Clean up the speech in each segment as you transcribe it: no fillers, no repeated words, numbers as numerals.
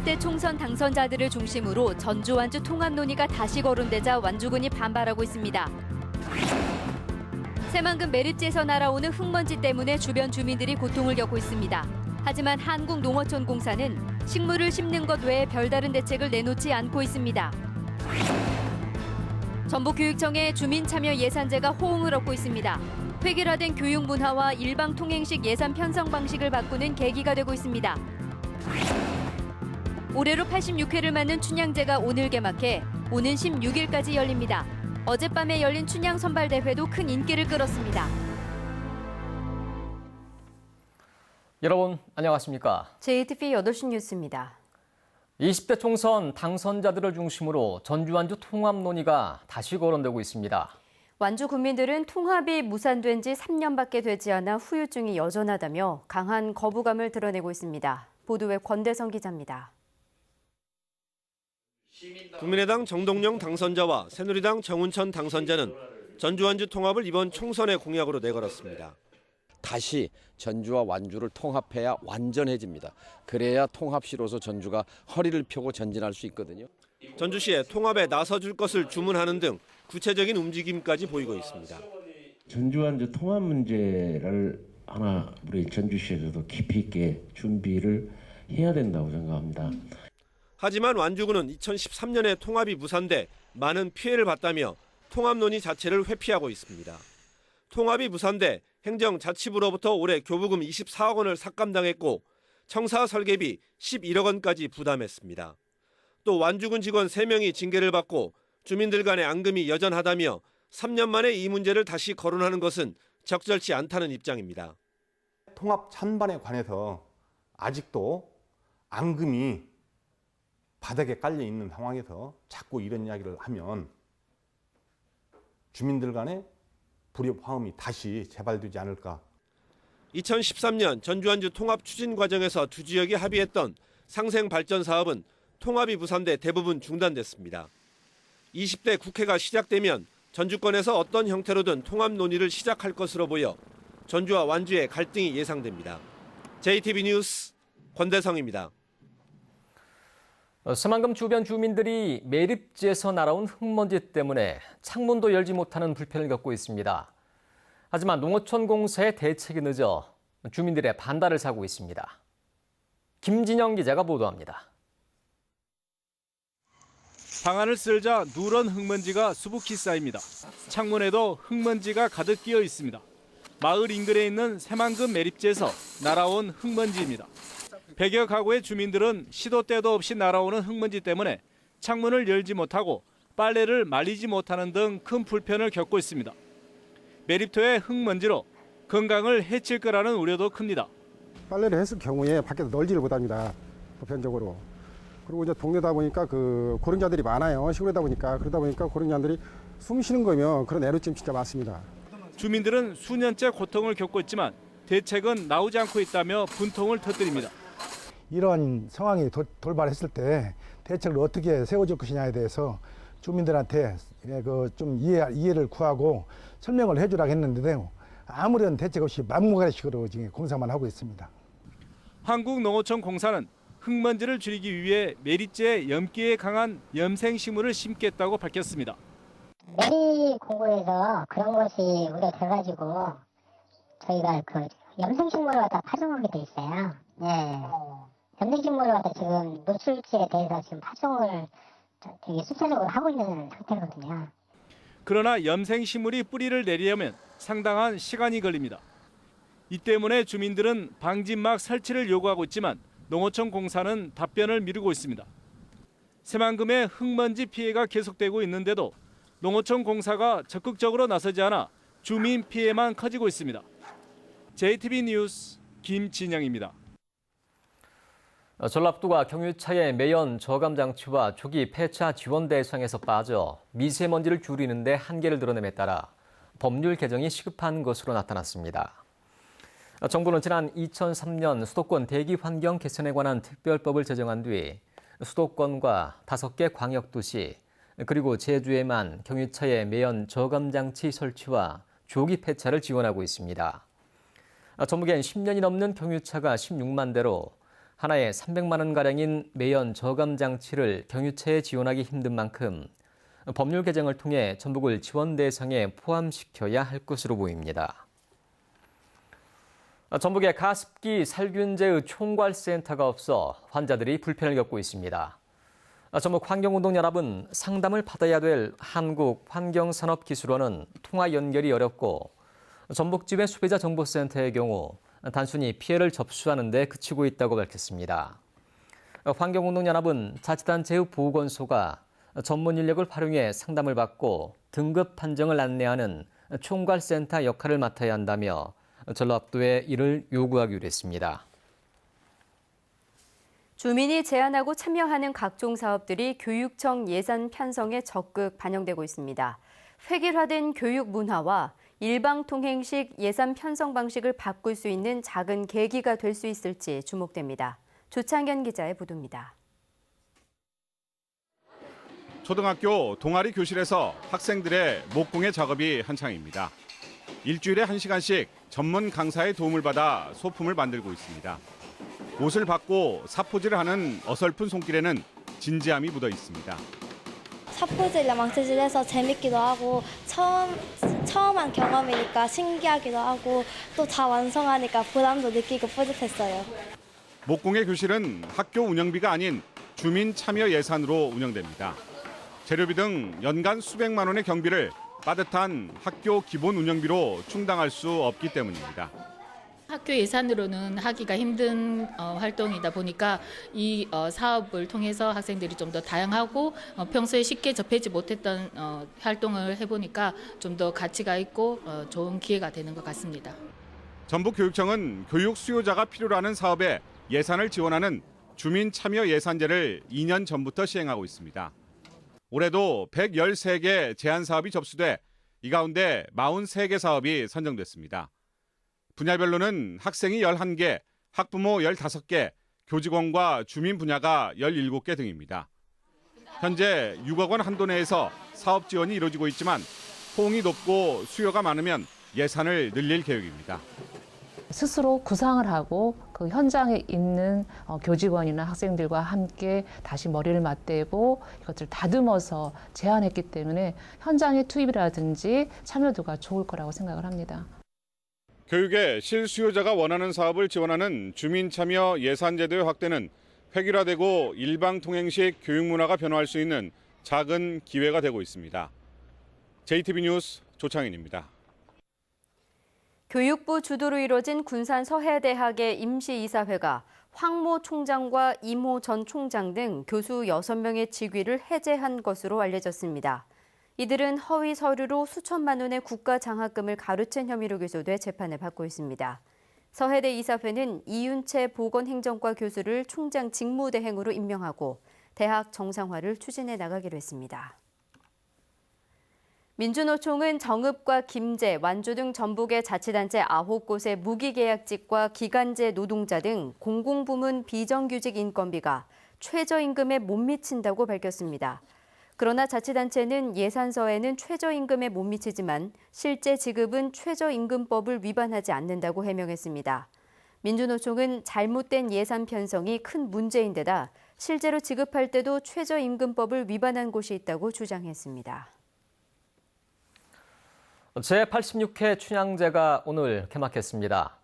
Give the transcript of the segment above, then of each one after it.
20대 총선 당선자들을 중심으로 전주 완주 통합 논의가 다시 거론되자 완주군이 반발하고 있습니다. 새만금 매립지에서 날아오는 흙먼지 때문에 주변 주민들이 고통을 겪고 있습니다. 하지만 한국농어촌공사는 식물을 심는 것 외에 별다른 대책을 내놓지 않고 있습니다. 전북교육청의 주민참여 예산제가 호응을 얻고 있습니다. 획일화된 교육 문화와 일방통행식 예산 편성 방식을 바꾸는 계기가 되고 있습니다. 올해로 86회를 맞는 춘향제가 오늘 개막해 오는 16일까지 열립니다. 어젯밤에 열린 춘향 선발대회도 큰 인기를 끌었습니다. 여러분 안녕하십니까? JTBC 8시 뉴스입니다. 20대 총선 당선자들을 중심으로 전주 완주 통합 논의가 다시 거론되고 있습니다. 완주 군민들은 통합이 무산된 지 3년밖에 되지 않아 후유증이 여전하다며 강한 거부감을 드러내고 있습니다. 보도에 권대성 기자입니다. 국민의당 정동영 당선자와 새누리당 정운천 당선자는 전주 완주 통합을 이번 총선의 공약으로 내걸었습니다. 다시 전주와 완주를 통합해야 완전해집니다. 그래야 통합시로서 전주가 허리를 펴고 전진할 수 있거든요. 전주시에 통합에 나서줄 것을 주문하는 등 구체적인 움직임까지 보이고 있습니다. 전주 완주 통합 문제를 하나 우리 전주시에서도 깊이 있게 준비를 해야 된다고 생각합니다. 하지만 완주군은 2013년에 통합이 무산돼 많은 피해를 봤다며 통합 논의 자체를 회피하고 있습니다. 통합이 무산돼 행정자치부로부터 올해 교부금 24억 원을 삭감당했고 청사 설계비 11억 원까지 부담했습니다. 또 완주군 직원 3명이 징계를 받고 주민들 간의 앙금이 여전하다며 3년 만에 이 문제를 다시 거론하는 것은 적절치 않다는 입장입니다. 통합 찬반에 관해서 아직도 앙금이 바닥에 깔려 있는 상황에서 자꾸 이런 이야기를 하면 주민들 간의 불협화음이 다시 재발되지 않을까. 2013년 전주 완주 통합 추진 과정에서 두 지역이 합의했던 상생 발전 사업은 통합이 무산돼 대부분 중단됐습니다. 20대 국회가 시작되면 전주권에서 어떤 형태로든 통합 논의를 시작할 것으로 보여 전주와 완주의 갈등이 예상됩니다. JTBC 뉴스 권대성입니다. 새만금 주변 주민들이 매립지에서 날아온 흙먼지 때문에 창문도 열지 못하는 불편을 겪고 있습니다. 하지만 농어촌공사의 대책이 늦어 주민들의 반발을 사고 있습니다. 김진영 기자가 보도합니다. 방안을 쓸자 누런 흑먼지가 수북히 쌓입니다. 창문에도 흑먼지가 가득 끼어 있습니다. 마을 인근에 있는 새만금 매립지에서 날아온 흑먼지입니다. 100여 가구의 주민들은 시도 때도 없이 날아오는 흙먼지 때문에 창문을 열지 못하고 빨래를 말리지 못하는 등 큰 불편을 겪고 있습니다. 매립토의 흙먼지로 건강을 해칠 거라는 우려도 큽니다. 빨래를 했을 경우에 밖에서 널지를 못합니다. 보편적으로. 그리고 이제 동네다 보니까 고령자들이 많아요. 시골이다 보니까. 그러다 보니까 고령자들이 숨 쉬는 거면 그런 애로점 진짜 많습니다. 주민들은 수년째 고통을 겪고 있지만 대책은 나오지 않고 있다며 분통을 터뜨립니다. 이런 상황이 돌발했을 때 대책을 어떻게 세워줄 것이냐에 대해서 주민들한테 좀 이해를 구하고 설명을 해주라고 했는데요. 아무런 대책 없이 막무가내식으로 지금 공사만 하고 있습니다. 한국농어촌공사는 흙먼지를 줄이기 위해 매립지에 염기에 강한 염생식물을 심겠다고 밝혔습니다. 매립 공고에서 그런 것이 우려돼가지고 저희가 염생식물을 갖다 파종하게 돼 있어요. 네. 염생식물을 갖다 지금 노출지에 대해서 지금 파종을 되게 수차적으로 하고 있는 상태거든요. 그러나 염생식물이 뿌리를 내리려면 상당한 시간이 걸립니다. 이 때문에 주민들은 방진막 설치를 요구하고 있지만 농어촌공사는 답변을 미루고 있습니다. 새만금의 흙먼지 피해가 계속되고 있는데도 농어촌공사가 적극적으로 나서지 않아 주민 피해만 커지고 있습니다. JTBC 뉴스 김진영입니다. 전라북도가 경유차의 매연 저감 장치와 조기 폐차 지원 대상에서 빠져 미세먼지를 줄이는 데 한계를 드러냄에 따라 법률 개정이 시급한 것으로 나타났습니다. 정부는 지난 2003년 수도권 대기 환경 개선에 관한 특별법을 제정한 뒤 수도권과 5개 광역도시 그리고 제주에만 경유차의 매연 저감 장치 설치와 조기 폐차를 지원하고 있습니다. 전국엔 10년이 넘는 경유차가 16만 대로 하나에 300만 원가량인 매연 저감 장치를 경유차에 지원하기 힘든 만큼 법률 개정을 통해 전북을 지원 대상에 포함시켜야 할 것으로 보입니다. 전북에 가습기 살균제의 총괄센터가 없어 환자들이 불편을 겪고 있습니다. 전북 환경운동연합은 상담을 받아야 될 한국환경산업기술원은 통화 연결이 어렵고 전북지회 소비자 정보센터의 경우 단순히 피해를 접수하는 데 그치고 있다고 밝혔습니다. 환경운동연합은 자치단체의 보건소가 전문 인력을 활용해 상담을 받고 등급 판정을 안내하는 총괄센터 역할을 맡아야 한다며 전라북도에 이를 요구하기로 했습니다. 주민이 제안하고 참여하는 각종 사업들이 교육청 예산 편성에 적극 반영되고 있습니다. 획일화된 교육 문화와 일방통행식 예산 편성 방식을 바꿀 수 있는 작은 계기가 될 수 있을지 주목됩니다. 조창현 기자의 보도입니다. 초등학교 동아리 교실에서 학생들의 목공예 작업이 한창입니다. 일주일에 1시간씩 전문 강사의 도움을 받아 소품을 만들고 있습니다. 옷을 받고 사포질을 하는 어설픈 손길에는 진지함이 묻어 있습니다. 사포질이나 망치질해서 재밌기도 하고 처음 한 경험이니까 신기하기도 하고 또 다 완성하니까 보람도 느끼고 뿌듯했어요. 목공예 교실은 학교 운영비가 아닌 주민 참여 예산으로 운영됩니다. 재료비 등 연간 수백만 원의 경비를 빠듯한 학교 기본 운영비로 충당할 수 없기 때문입니다. 학교 예산으로는 하기가 힘든 활동이다 보니까 이 사업을 통해서 학생들이 좀 더 다양하고 평소에 쉽게 접하지 못했던 활동을 해보니까 좀 더 가치가 있고 좋은 기회가 되는 것 같습니다. 전북교육청은 교육 수요자가 필요로 하는 사업에 예산을 지원하는 주민 참여 예산제를 2년 전부터 시행하고 있습니다. 올해도 113개 제안 사업이 접수돼 이 가운데 43개 사업이 선정됐습니다. 분야별로는 학생이 11개, 학부모 15개, 교직원과 주민 분야가 17개 등입니다. 현재 6억 원 한도 내에서 사업 지원이 이루어지고 있지만 호응이 높고 수요가 많으면 예산을 늘릴 계획입니다. 스스로 구상을 하고 그 현장에 있는 교직원이나 학생들과 함께 다시 머리를 맞대고 이것들을 다듬어서 제안했기 때문에 현장의 투입이라든지 참여도가 좋을 거라고 생각을 합니다. 교육에 실수요자가 원하는 사업을 지원하는 주민참여 예산제도의 확대는 획일화되고 일방통행식 교육 문화가 변화할 수 있는 작은 기회가 되고 있습니다. JTB 뉴스 조창인입니다. 교육부 주도로 이뤄진 군산 서해대학의 임시이사회가 황모 총장과 이모 전 총장 등 교수 6명의 직위를 해제한 것으로 알려졌습니다. 이들은 허위 서류로 수천만 원의 국가 장학금을 가로챈 혐의로 기소돼 재판을 받고 있습니다. 서해대 이사회는 이윤채 보건행정과 교수를 총장 직무대행으로 임명하고 대학 정상화를 추진해 나가기로 했습니다. 민주노총은 정읍과 김제, 완주 등 전북의 자치단체 9곳의 무기계약직과 기간제 노동자 등 공공부문 비정규직 인건비가 최저임금에 못 미친다고 밝혔습니다. 그러나 자치단체는 예산서에는 최저임금에 못 미치지만 실제 지급은 최저임금법을 위반하지 않는다고 해명했습니다. 민주노총은 잘못된 예산 편성이 큰 문제인데다 실제로 지급할 때도 최저임금법을 위반한 곳이 있다고 주장했습니다. 제86회 춘향제가 오늘 개막했습니다.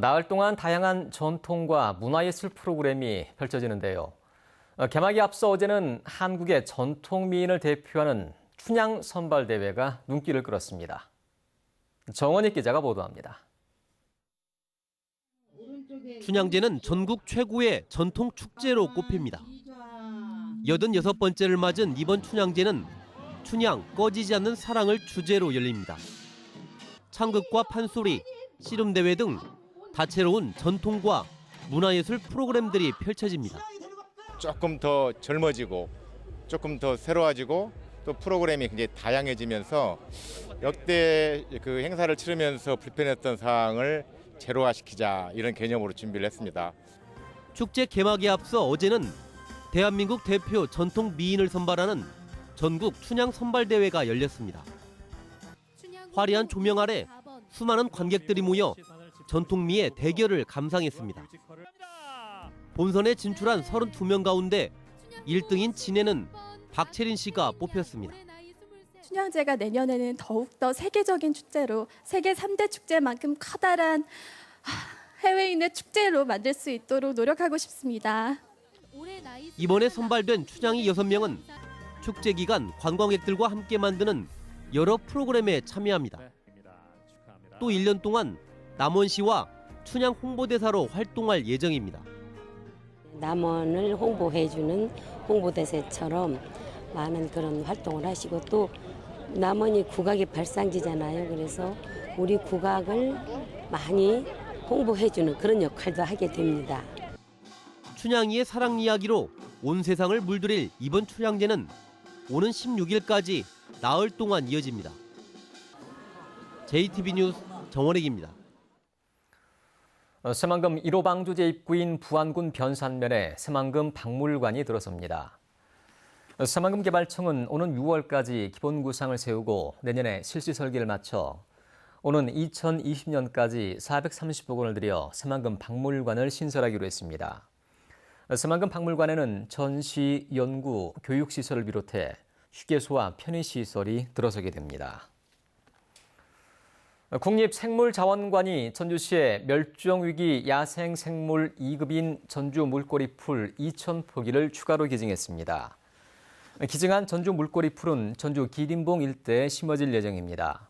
나흘 동안 다양한 전통과 문화예술 프로그램이 펼쳐지는데요. 개막에 앞서 어제는 한국의 전통미인을 대표하는 춘향 선발대회가 눈길을 끌었습니다. 정원희 기자가 보도합니다. 춘향제는 전국 최고의 전통 축제로 꼽힙니다. 86번째를 맞은 이번 춘향제는 춘향 꺼지지 않는 사랑을 주제로 열립니다. 창극과 판소리, 씨름대회 등 다채로운 전통과 문화예술 프로그램들이 펼쳐집니다. 조금 더 젊어지고 조금 더 새로워지고 또 프로그램이 굉장히 다양해지면서 역대 그 행사를 치르면서 불편했던 사항을 제로화시키자 이런 개념으로 준비를 했습니다. 축제 개막에 앞서 어제는 대한민국 대표 전통 미인을 선발하는 전국 춘향 선발대회가 열렸습니다. 화려한 조명 아래 수많은 관객들이 모여 전통미의 대결을 감상했습니다. 본선에 진출한 32명 가운데 1등인 진해는 박채린 씨가 뽑혔습니다. 춘향제가 내년에는 더욱더 세계적인 축제로 세계 3대 축제만큼 커다란 해외인의 축제로 만들 수 있도록 노력하고 싶습니다. 이번에 선발된 춘향이 6명은 축제 기간 관광객들과 함께 만드는 여러 프로그램에 참여합니다. 또 1년 동안 남원시와 춘향 홍보대사로 활동할 예정입니다. 남원을 홍보해주는 홍보대사처럼 많은 그런 활동을 하시고 또 남원이 국악의 발상지잖아요. 그래서 우리 국악을 많이 홍보해주는 그런 역할도 하게 됩니다. 춘향이의 사랑 이야기로 온 세상을 물들일 이번 춘향제는 오는 16일까지 나흘 동안 이어집니다. JTB 뉴스 정원익입니다. 새만금 1호 방조제 입구인 부안군 변산면에 새만금 박물관이 들어섭니다. 새만금 개발청은 오는 6월까지 기본 구상을 세우고 내년에 실시 설계를 마쳐 오는 2020년까지 430억 원을 들여 새만금 박물관을 신설하기로 했습니다. 새만금 박물관에는 전시, 연구, 교육시설을 비롯해 휴게소와 편의시설이 들어서게 됩니다. 국립생물자원관이 전주시에 멸종위기 야생생물 2급인 전주 물꼬리풀 2,000포기를 추가로 기증했습니다. 기증한 전주 물꼬리풀은 전주 기린봉 일대에 심어질 예정입니다.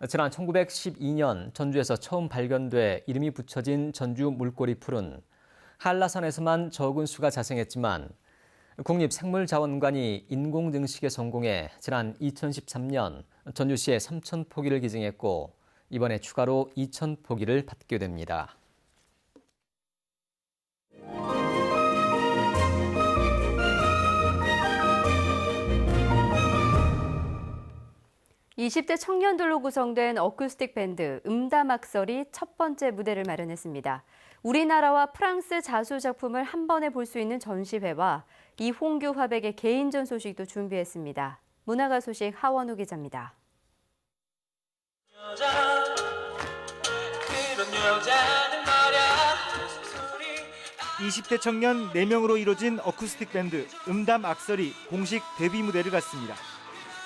지난 1912년 전주에서 처음 발견돼 이름이 붙여진 전주 물꼬리풀은 한라산에서만 적은 수가 자생했지만 국립생물자원관이 인공증식에 성공해 지난 2013년 전주시에 3,000포기를 기증했고 이번에 추가로 2,000포기를 받게 됩니다. (20대) 청년들로 구성된 어쿠스틱 밴드 음담악설이 첫 번째 무대를 마련했습니다. 우리나라와 프랑스 자수 작품을 한 번에 볼 수 있는 전시회와 이홍규 화백의 개인전 소식도 준비했습니다. 문화가 소식 하원우 기자입니다. 20대 청년 4명으로 이루어진 어쿠스틱 밴드 음담악설이 공식 데뷔 무대를 갖습니다.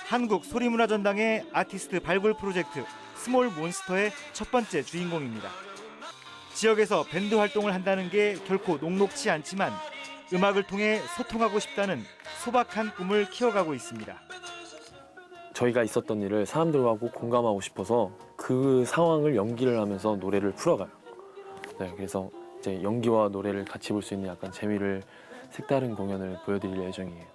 한국 소리문화전당의 아티스트 발굴 프로젝트 스몰 몬스터의 첫 번째 주인공입니다. 지역에서 밴드 활동을 한다는 게 결코 녹록치 않지만 음악을 통해 소통하고 싶다는 소박한 꿈을 키워가고 있습니다. 저희가 있었던 일을 사람들하고 공감하고 싶어서 그 상황을 연기를 하면서 노래를 풀어가요. 네, 그래서 이제 연기와 노래를 같이 볼 수 있는 약간 재미를 색다른 공연을 보여드릴 예정이에요.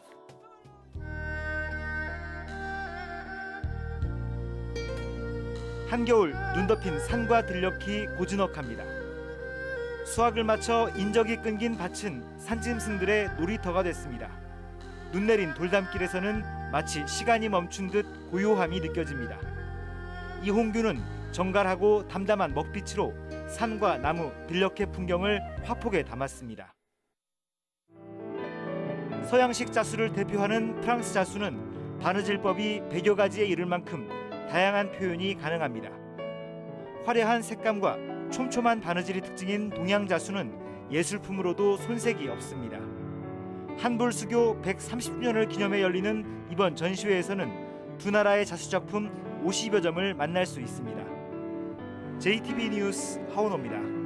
한겨울 눈 덮인 산과 들녘이 고즈넉합니다. 수확을 마쳐 인적이 끊긴 밭은 산짐승들의 놀이터가 됐습니다. 눈 내린 돌담길에서는 마치 시간이 멈춘 듯 고요함이 느껴집니다. 이홍규는 정갈하고 담담한 먹빛으로 산과 나무, 들녘의 풍경을 화폭에 담았습니다. 서양식 자수를 대표하는 프랑스 자수는 바느질법이 100여 가지에 이를 만큼 다양한 표현이 가능합니다. 화려한 색감과 촘촘한 바느질이 특징인 동양 자수는 예술품으로도 손색이 없습니다. 한불수교 130주년을 기념해 열리는 이번 전시회에서는 두 나라의 자수 작품 50여 점을 만날 수 있습니다. JTB 뉴스 하원호입니다.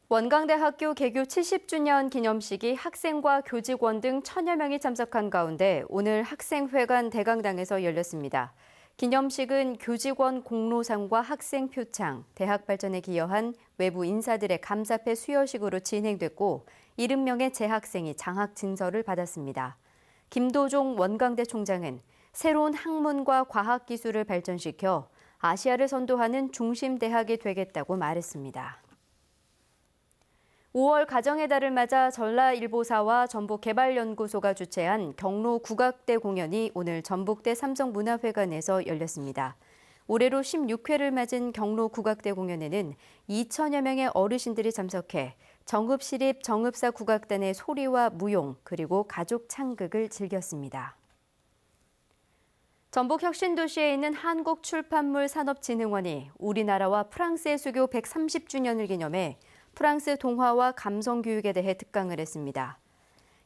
원광대학교 개교 70주년 기념식이 학생과 교직원 등 1000여 명이 참석한 가운데 오늘 학생회관 대강당에서 열렸습니다. 기념식은 교직원 공로상과 학생 표창, 대학 발전에 기여한 외부 인사들의 감사패 수여식으로 진행됐고 70명의 재학생이 장학 진서를 받았습니다. 김도종 원광대 총장은 새로운 학문과 과학기술을 발전시켜 아시아를 선도하는 중심 대학이 되겠다고 말했습니다. 5월 가정의 달을 맞아 전라일보사와 전북개발연구소가 주최한 경로 국악대 공연이 오늘 전북대 삼성문화회관에서 열렸습니다. 올해로 16회를 맞은 경로 국악대 공연에는 2천여 명의 어르신들이 참석해 정읍시립 정읍사 국악단의 소리와 무용 그리고 가족 창극을 즐겼습니다. 전북 혁신도시에 있는 한국출판물산업진흥원이 우리나라와 프랑스의 수교 130주년을 기념해 프랑스 동화와 감성 교육에 대해 특강을 했습니다.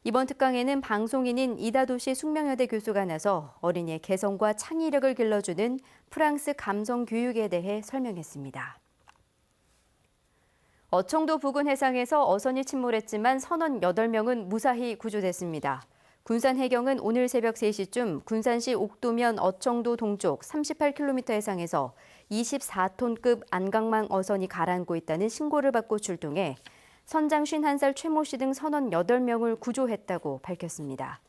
이번 특강에는 방송인인 이다도시 숙명여대 교수가 나서 어린이의 개성과 창의력을 길러주는 프랑스 감성 교육에 대해 설명했습니다. 어청도 부근 해상에서 어선이 침몰했지만 선원 8명은 무사히 구조됐습니다. 군산 해경은 오늘 새벽 3시쯤 군산시 옥도면 어청도 동쪽 38km 해상에서 24톤급 안강망 어선이 가라앉고 있다는 신고를 받고 출동해 선장 51살 최모 씨 등 선원 8명을 구조했다고 밝혔습니다.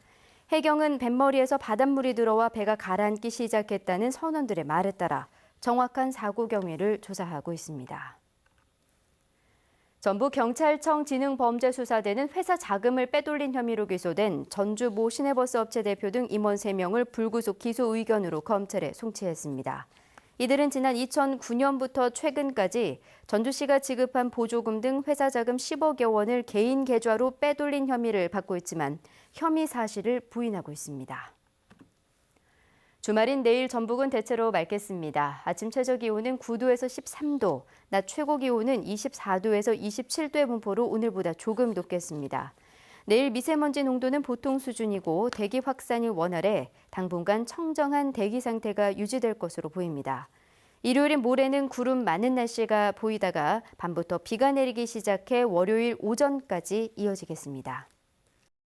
해경은 뱃머리에서 바닷물이 들어와 배가 가라앉기 시작했다는 선원들의 말에 따라 정확한 사고 경위를 조사하고 있습니다. 전북경찰청 지능범죄수사대는 회사 자금을 빼돌린 혐의로 기소된 전주 모 시내버스 업체 대표 등 임원 3명을 불구속 기소 의견으로 검찰에 송치했습니다. 이들은 지난 2009년부터 최근까지 전주시가 지급한 보조금 등 회사 자금 10억여 원을 개인 계좌로 빼돌린 혐의를 받고 있지만 혐의 사실을 부인하고 있습니다. 주말인 내일 전북은 대체로 맑겠습니다. 아침 최저기온은 9도에서 13도, 낮 최고기온은 24도에서 27도의 분포로 오늘보다 조금 높겠습니다. 내일 미세먼지 농도는 보통 수준이고 대기 확산이 원활해 당분간 청정한 대기 상태가 유지될 것으로 보입니다. 일요일인 모레는 구름 많은 날씨가 보이다가 밤부터 비가 내리기 시작해 월요일 오전까지 이어지겠습니다.